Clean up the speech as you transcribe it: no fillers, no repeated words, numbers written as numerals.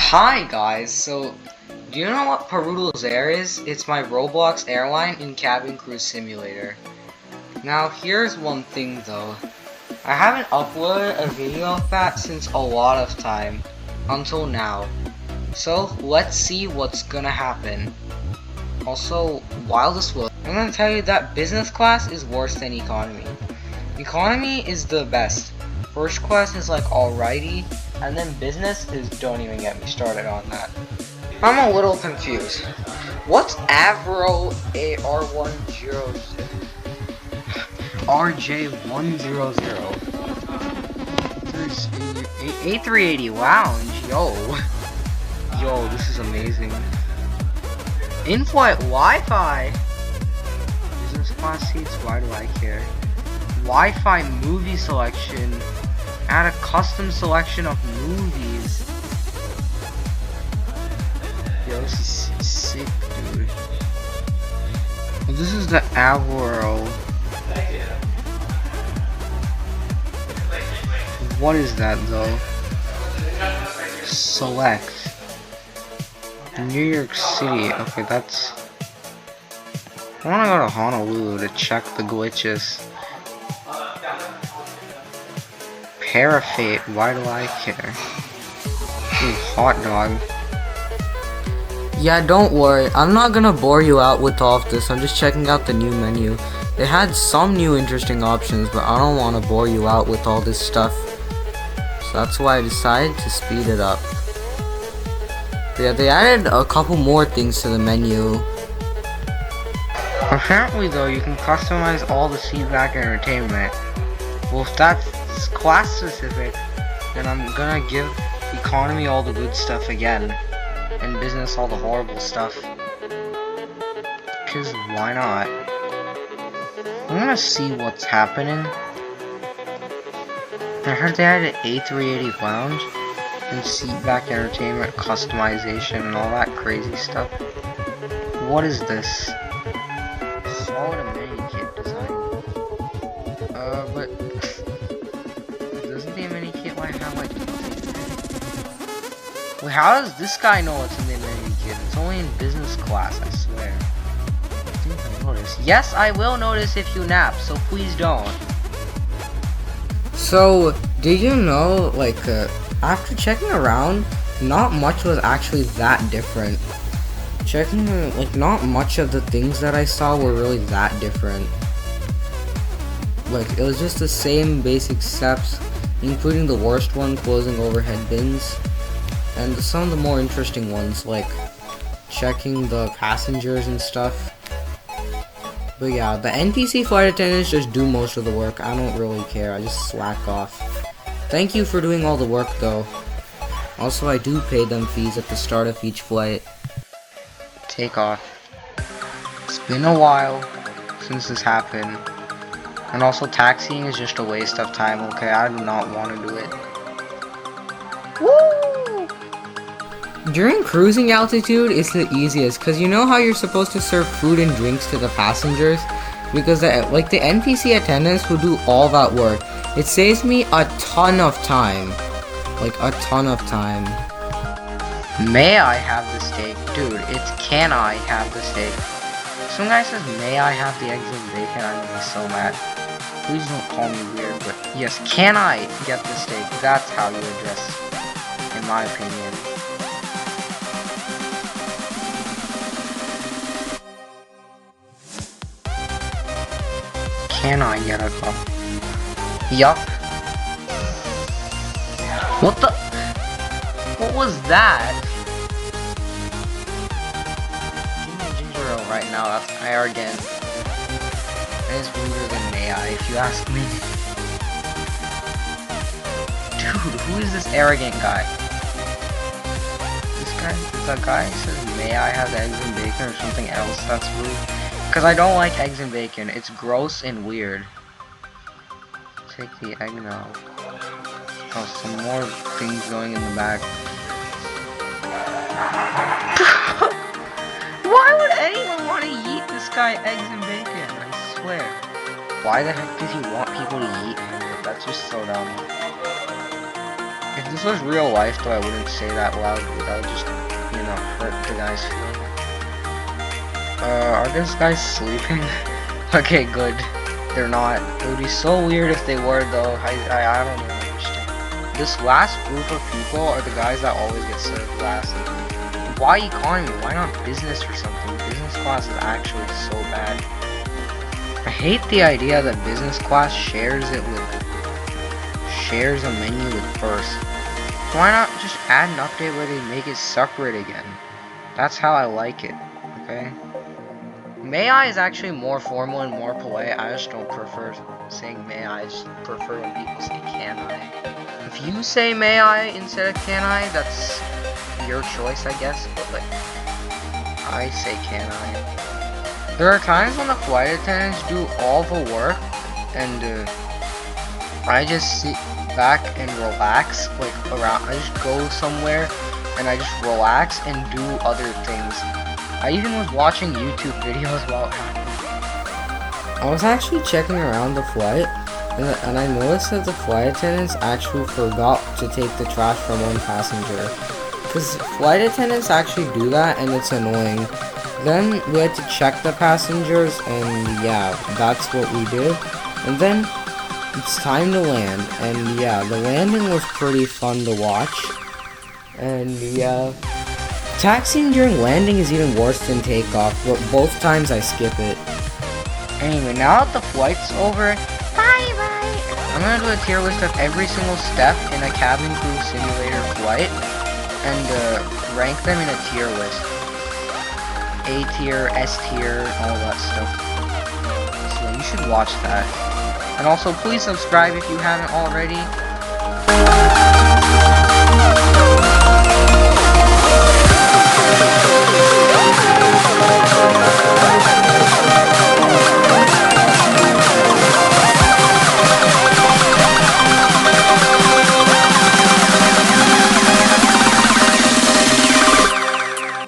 Hi guys, so do you know what Perudo's Air is? It's my Roblox airline in Cabin Crew Simulator. Now here's one thing though, I haven't uploaded a video of that since a lot of time, until now. So let's see what's gonna happen. Also, while this will, I'm gonna tell you that business class is worse than economy. Economy is the best. First class is like alrighty, and then business is don't even get me started on that. I'm a little confused. What's Avro AR100? RJ100? There's A380 lounge, yo, this is amazing. In-flight Wi-Fi. Business class seats, why do I care? Wi-Fi movie selection. Add a custom selection of movies. Yo, this is sick, dude. This is the Avro. What is that though? Select. New York City. Okay, that's. I wanna go to Honolulu to check the glitches. Parafate, why do I care? Ooh, hot dog. Yeah, don't worry, I'm not gonna bore you out with all of this, I'm just checking out the new menu. They had some new interesting options, but I don't want to bore you out with all this stuff. So that's why I decided to speed it up. But yeah, they added a couple more things to the menu. Apparently though, you can customize all the seatback entertainment. Well, if that's class specific, then I'm gonna give economy all the good stuff again, and business all the horrible stuff. Cause why not? I'm gonna see what's happening. I heard they had an A380 lounge and seatback entertainment customization and all that crazy stuff. What is this? Solid amenity kit design. But doesn't the amenity kit like have like wait, how does this guy know what's in the amenity kit? It's only in business class, I swear. I think I noticed. Yes, I will notice if you nap, so please don't. So, did you know, like, after checking around, not much was actually that different. Checking, like, not much of the things that I saw were really that different. Like, it was just the same basic steps, including the worst one, closing overhead bins, and some of the more interesting ones, like checking the passengers and stuff. But yeah, the NPC flight attendants just do most of the work. I don't really care, I just slack off. Thank you for doing all the work though. Also, I do pay them fees at the start of each flight. Take off. It's been a while since this happened. And also, taxiing is just a waste of time, okay? I do not want to do it. Woo! During cruising altitude, it's the easiest, because you know how you're supposed to serve food and drinks to the passengers? Because, the NPC attendants who do all that work, it saves me a ton of time. Like, a ton of time. May I have the steak? Dude, it's can I have the steak? Some guy says, may I have the eggs and bacon? I'm gonna be so mad. Please don't call me weird, but yes, can I get the steak? That's how you address, in my opinion. Can I get a cup? Yup. What the? What was that? Give me a ginger ale right now, that's arrogant. That is ruder than may I, if you ask me. Dude, who is this arrogant guy? This guy? That guy says, may I have eggs and bacon or something else? That's rude. Because I don't like eggs and bacon. It's gross and weird. Take the egg now. Oh, some more things going in the back. Why would anyone want to eat this guy eggs and bacon? I swear. Why the heck does he want people to eat him? That's just so dumb. If If this was real life, though, I wouldn't say that loud, but that would just, you know, hurt the guy's feelings. Are these guys sleeping? Okay, good. They're not. It would be so weird if they were, though. I don't even understand. This last group of people are the guys that always get served last. Why economy? Why not business or something? Business class is actually so bad. I hate the idea that business class shares a menu with first. Why not just add an update where they make it separate again? That's how I like it. Okay. May I is actually more formal and more polite. I just don't prefer saying may I. I just prefer when people say can I. If you say may I instead of can I, that's your choice, I guess. But like, I say can I. There are times when the flight attendants do all the work, and I just sit back and relax, like around. I just go somewhere and I just relax and do other things. I even was watching YouTube videos while it happened. I was actually checking around the flight, and I noticed that the flight attendants actually forgot to take the trash from one passenger. Because flight attendants actually do that, and it's annoying. Then we had to check the passengers, and yeah, that's what we did. And then it's time to land, and yeah, the landing was pretty fun to watch. And yeah. Taxiing during landing is even worse than takeoff, but both times I skip it. Anyway, now that the flight's over, bye-bye! I'm gonna do a tier list of every single step in a cabin crew simulator flight, and rank them in a tier list. A tier, S tier, all that stuff. So you should watch that. And also, please subscribe if you haven't already.